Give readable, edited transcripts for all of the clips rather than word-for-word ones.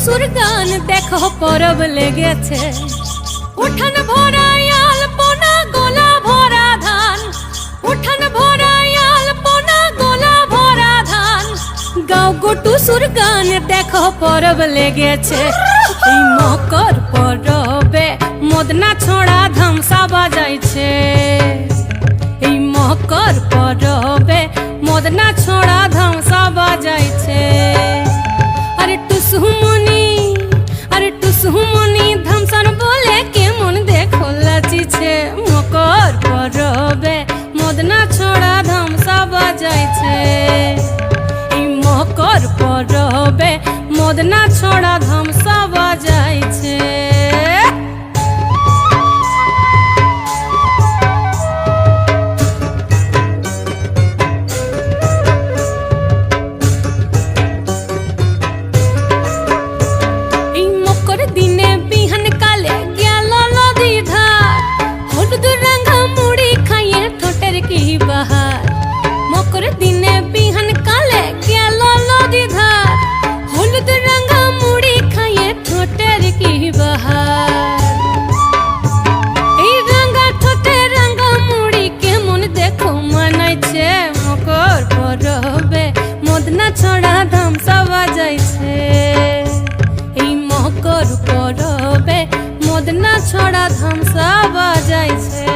টুসুর গান দেখো পরব লেগেছে। উঠান ভরা আলপনা গোলা ভরা ধান, উঠান ভরা আলপনা গোলা ভরা ধান। গাও গো টুসুর গান দেখো পরব লেগেছে। এই মকর পরবে মদনা ছড়া ধামসা বাজাইছে। এই মকর পরবে মদনা ছড়া ধামসা বাজাইছে। আরে টুসুমনি, আরে টুসুমনি ধামসান বলে কেমন দেখো লাচিছে। মকর পরবে মদনা ছড়া ধামসা বাজাইছে। এই মকর পরবে মদনা ছড়া ধামসা বাজাইছে। দিনে বিহান কালে গেল নদী ধার, হলুদ রঙা মুড়ি খাইয়ে ঠোঁটের কি বাহার। মকর দিনে বিহান কালে গেল নদী ধার, হলুদ রঙা মুড়ি খাইয়ে ঠোঁটের কি বাহার। এই রঙা ঠোঁটে রঙা মুড়ি কেমন দেখো মানাইছে। মকর পরবে মদনা ছড়া ধামসা বাজাইছে। মকর পরবে মদনা ছড়া ধামসা বাজাইছে।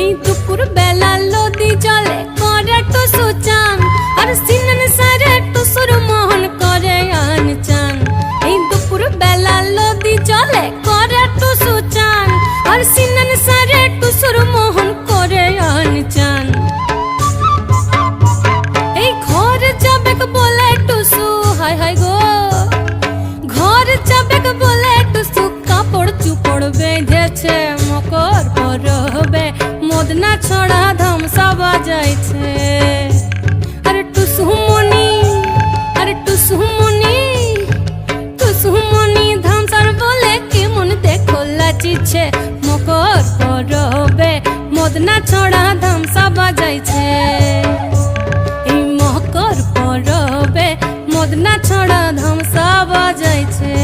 এই দুপুর বেলা নদী জলে করে টুসু চান, আর সিনন সারে টুসুর মোহন করে আন চান। এই দুপুর বেলা নদী জলে করে টুসু চান, আর সিনন সারে টুসুর মোহন করে আন চান। এই ঘর যাবে বলে টুসু, হায় হায় গো ঘর যাবে বলে টুসু কাপড় চুপড় বেঁধেছে। মকর পরবে মদনা ছড়া ধামসা বাজাইছে। আরে টুসুমনি, আরে টুসুমনি, টুসুমনি ধামসার বলে কেমন দেখো লাচিছে। মকর পরবে মদনা ছড়া ধামসা বাজাইছে। এই মকর পরবে মদনা ছড়া ধামসা বাজাইছে।